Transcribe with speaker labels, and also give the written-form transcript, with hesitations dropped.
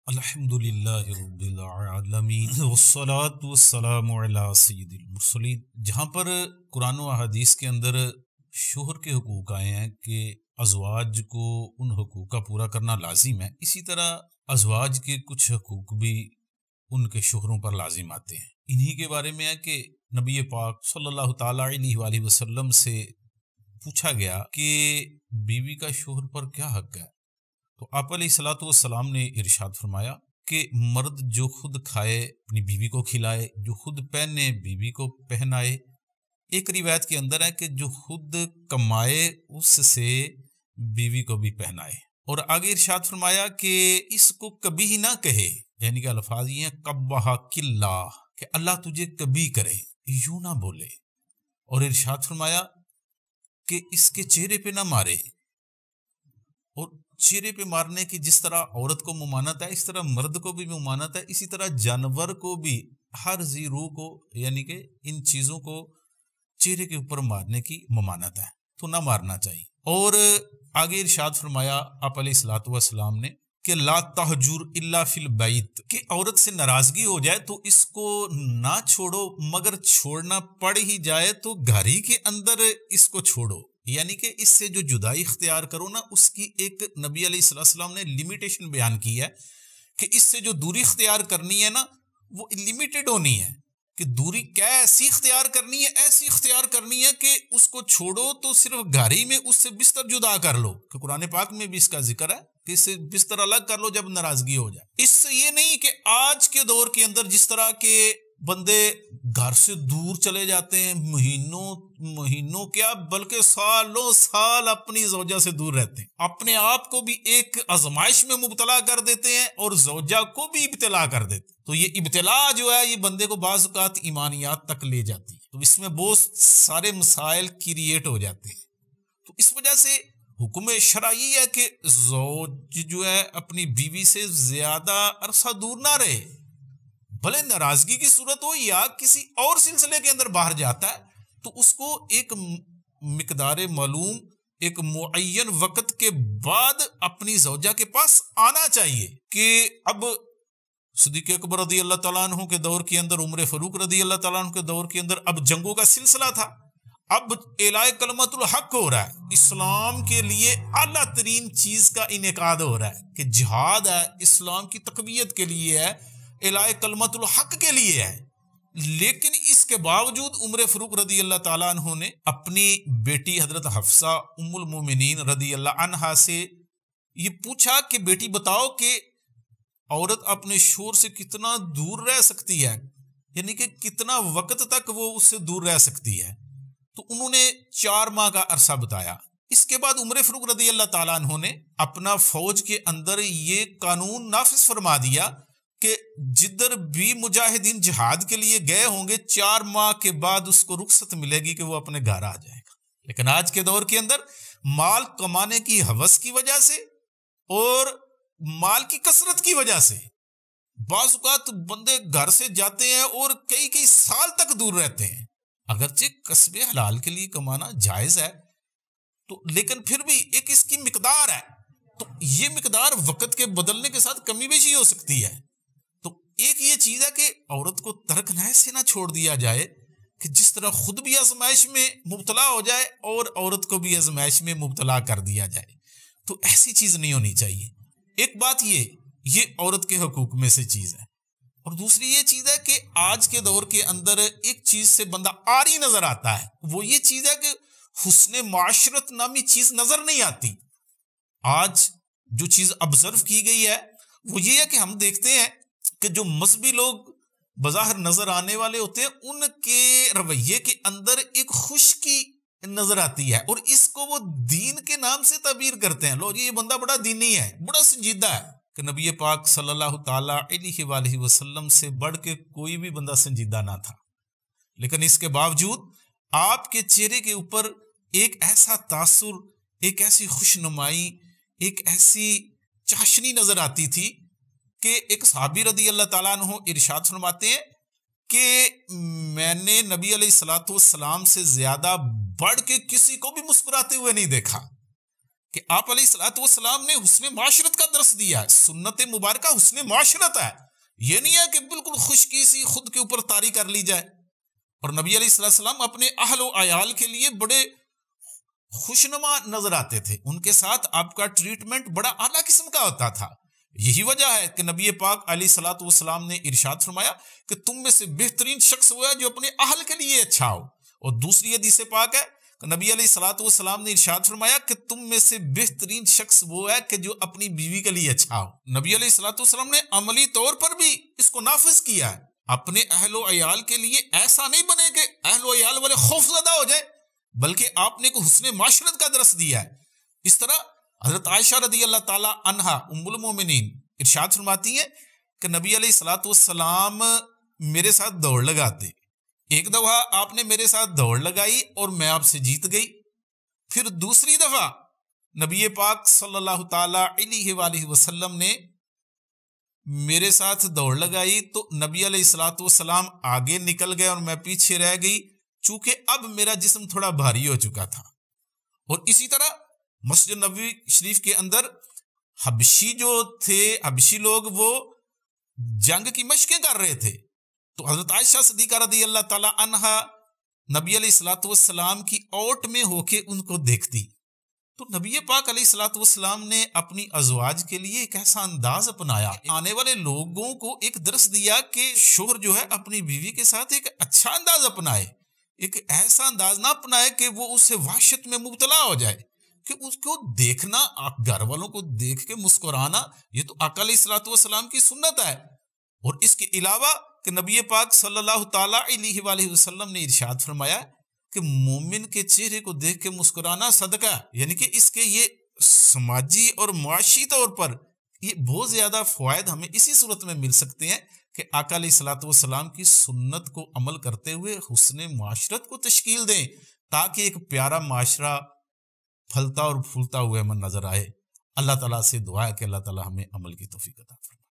Speaker 1: अल्हम्दुलिल्लाहि रब्बिल आलमीन वस्सलातु वस्सलामु अला सय्यिदिल मुरसलीन। जहाँ पर कुरान व हदीस के अंदर शोहर के हुकूक आए हैं कि अज़वाज को उन हुकूक का पूरा करना लाजिम है, इसी तरह अज़वाज के कुछ हुकूक भी उनके शोहरों पर लाजिम आते हैं। इन्हीं के बारे में है कि नबी पाक सल्लल्लाहु ताला अलैहि वसल्लम से पूछा गया कि बीवी का शोहर पर क्या हक है। तो आप अलैहिस्सलातु वस्सलाम ने इरशाद फरमाया कि मर्द जो खुद खाए अपनी बीवी को खिलाए, जो खुद पहने बीवी को पहनाए। एक रिवायत के अंदर है कि जो खुद कमाए उससे बीवी को भी पहनाए। और आगे इरशाद फरमाया कि इसको कभी ही ना कहे, यानी कि अल्फाज ये हैं कब्बहा किल्ला, कि अल्लाह तुझे कभी करे, यूं ना बोले। और इरशाद फरमाया कि इसके चेहरे पे ना मारे। और चेहरे पे मारने की जिस तरह औरत को मुमानत है, इस तरह मर्द को भी मुमानत है, इसी तरह जानवर को भी, हर जी रूह को, यानी कि इन चीजों को चेहरे के ऊपर मारने की मुमानत है, तो ना मारना चाहिए। और आगे इरशाद फरमाया आप अलैहिस्सलातु वस्सलाम ने कि ला तहजुर इल्ला फिल बैत, कि औरत से नाराजगी हो जाए तो इसको ना छोड़ो, मगर छोड़ना पड़ ही जाए तो घर ही के अंदर इसको छोड़ो, यानी कि इससे जो जुदाई इख्तियार करो ना, उसकी एक नबी अलैहिस्सलाम ने लिमिटेशन बयान की है कि इससे जो दूरी इख्तियार करनी है ना, वो लिमिटेड होनी है। कि दूरी क्या ऐसी इख्तियार करनी है, ऐसी इख्तियार करनी है कि उसको छोड़ो तो सिर्फ घर ही में उससे बिस्तर जुदा कर लो, कि कुरान पाक में भी इसका जिक्र है कि इससे बिस्तर अलग कर लो जब नाराजगी हो जाए। इससे ये नहीं कि आज के दौर के अंदर जिस तरह के बंदे घर से दूर चले जाते हैं, महीनों महीनों क्या बल्कि सालों साल अपनी ज़ौजा से दूर रहते हैं, अपने आप को भी एक आजमाइश में मुब्तला कर देते हैं और ज़ौजा को भी इब्तिला कर देते हैं। तो ये इब्तिला जो है, ये बंदे को बाज़ औक़ात ईमानियात तक ले जाती है, तो इसमें बहुत सारे मसाइल क्रिएट हो जाते हैं। तो इस वजह से हुक्म शरअ ये है कि ज़ौज जो है अपनी बीवी से ज्यादा अरसा दूर ना रहे, भले नाराजगी की सूरत हो या किसी और सिलसिले के अंदर बाहर जाता है, तो उसको एक मिकदार मालूम, एक मुअय्यन वक्त के बाद अपनी ज़ौजा के पास आना चाहिए। कि अब सिद्दीक़ अकबर रज़ी अल्लाह तआला अन्हु के दौर के अंदर, उमर फारूक रज़ी अल्लाह तआला अन्हु के दौर के अंदर अब जंगों का सिलसिला था, अब एलाए कलमतुल हक हो रहा है, इस्लाम के लिए आला तरीन चीज का इनेकाद हो रहा है कि जिहाद है, इस्लाम की तकवीयत के लिए है, एलाए कलमतुल हक के लिए है। लेकिन इसके बावजूद उमर फारूक रज़ी अल्लाह तआला अन्हु ने अपनी बेटी हजरत हफ्सा उम्मुल मोमिनीन रज़ी अल्लाह अन्हा से ये पूछा कि बेटी बताओ कि औरत अपने शोहर से कितना दूर रह सकती है, यानी कि कितना वक्त तक वो उससे दूर रह सकती है। तो उन्होंने 4 माह का अरसा बताया। इसके बाद उमर फारूक रज़ी अल्लाह तआला अन्हु ने अपना फौज के अंदर ये कानून नाफिज फरमा दिया कि जिधर भी मुजाहिदीन जिहाद के लिए गए होंगे, 4 माह के बाद उसको रुख्सत मिलेगी कि वो अपने घर आ जाएगा। लेकिन आज के दौर के अंदर माल कमाने की हवस की वजह से और माल की कसरत की वजह से बाज़ औक़ात बंदे घर से जाते हैं और कई कई साल तक दूर रहते हैं। अगरचे कस्बे हलाल के लिए कमाना जायज है, तो लेकिन फिर भी एक इसकी मिकदार है। तो ये मिकदार वक्त के बदलने के साथ कमी बेशी हो सकती है। तो एक ये चीज है कि औरत को तरकनाह से ना छोड़ दिया जाए कि जिस तरह खुद भी आजमाइश में मुब्तला हो जाए और औरत को भी आजमाइश में मुब्तला कर दिया जाए। तो ऐसी चीज नहीं होनी चाहिए। एक बात ये औरत के हुकूक में से चीज है। और दूसरी ये चीज है कि आज के दौर के अंदर एक चीज से बंदा आरी नजर आता है, वो ये चीज है कि हुस्ने माशरत नामी चीज नजर नहीं आती। आज जो चीज ऑब्जर्व की गई है वो ये है कि हम देखते हैं कि जो मजहबी लोग बज़ाहिर नजर आने वाले होते हैं, उनके रवैये के अंदर एक खुशकी नजर आती है और इसको वो दीन के नाम से तबीर करते हैं। लो ये बंदा बड़ा दीनी है, बड़ा संजीदा है, कि नबी पाक सल्लल्लाहु ताला अलैहि वसल्लम से बढ़ के कोई भी बंदा संजीदा ना था। लेकिन इसके बावजूद आपके चेहरे के ऊपर एक ऐसा तासुर, एक ऐसी खुशनुमाई, एक ऐसी चाशनी नजर आती थी कि एक सहाबी रज़ी अल्लाह ताला अन्हु इरशाद फरमाते हैं कि मैंने नबी अलैहिस्सलातु वस्सलाम से ज्यादा बढ़ के किसी को भी मुस्कुराते हुए नहीं देखा। कि आप अलैहिस्सलाम ने हुस्न माशरत का दर्स दिया है। सुन्नत मुबारक हुस्न माशरत है, ये नहीं है कि बिल्कुल खुशकी सी खुद के ऊपर तारी कर ली जाए। और नबी अलैहिस्सलाम अपने अहल व अयाल के लिए बड़े खुशनुमा नजर आते थे, उनके साथ आपका ट्रीटमेंट बड़ा आला किस्म का होता था। यही वजह है कि नबी पाक अलैहिस्सलाम ने इरशाद फरमाया कि तुम में से बेहतरीन शख्स वो है जो अपने अहल के लिए अच्छा हो। और दूसरी हदीस पाक है कि नबी अलैहिस्सलाम ने इरशाद फरमाया कि तुम में से बेहतरीन शख्स वो है कि जो अपनी बीवी के लिए अच्छा हो। नबी अलैहिस्सलाम ने अमली तौर पर भी इसको नाफिज किया है। अपने अहलो अयाल के लिए ऐसा नहीं बने कि अहलो अयाल वाले खौफजदा हो जाए, बल्कि आपने एक हुस्न माशरत का दरस दिया है। इस तरह हजरत आयशा रदी अल्लाह ताला अन्हा उम्मुल मोमिनीन इरशाद फरमाती है कि नबी अलैहिस्सलाम मेरे साथ दौड़ लगाते। एक दफा आपने मेरे साथ दौड़ लगाई और मैं आपसे जीत गई। फिर दूसरी दफा नबी पाक सल्लल्लाहु ताला अलैहि वसल्लम ने मेरे साथ दौड़ लगाई तो नबी अलैहिस्सलाम आगे निकल गए और मैं पीछे रह गई, चूंकि अब मेरा जिस्म थोड़ा भारी हो चुका था। और इसी तरह मस्जिद नबवी शरीफ के अंदर हबशी जो थे, हबशी लोग वो जंग की मशकें कर रहे थे, तो हजरत आयशा सिद्दीका रदी अल्लाह ताला अन्हा नबी अलैहिस्सलाम की ओट में होके उनको देखती। तो नबी पाक अलैहिस्सलाम ने अपनी अज़वाज के लिए एक ऐसा अंदाज अपनाया, आने वाले लोगों को एक दर्स दिया कि शोहर जो है अपनी बीवी के साथ एक अच्छा अंदाज अपनाए, एक ऐसा अंदाज ना अपनाए कि वो उससे वहशत में मुब्तला हो जाए, कि उसको देखना, आप घर वालों को देख के मुस्कुराना, ये तो आका अलैहिस्सलाम की सुन्नत है। और इसके अलावा कि नबी पाक सल्लल्लाहु ताला अलैहि वसल्लम ने इरशाद फरमाया कि मोमिन के चेहरे को देख के मुस्कुराना सदका, यानी कि इसके ये समाजी और मुआशी तौर पर ये बहुत ज्यादा फवायद हमें इसी सूरत में मिल सकते हैं कि आका अलैहिस्सलाम की सुन्नत को अमल करते हुए हुस्न माशरत को तश्कील दें, ताकि एक प्यारा माशरा फलता और फूलता हुआ हमें नजर आए। अल्लाह ताला से दुआ है कि अल्लाह ताला हमें अमल की तौफीक अता फरमाए।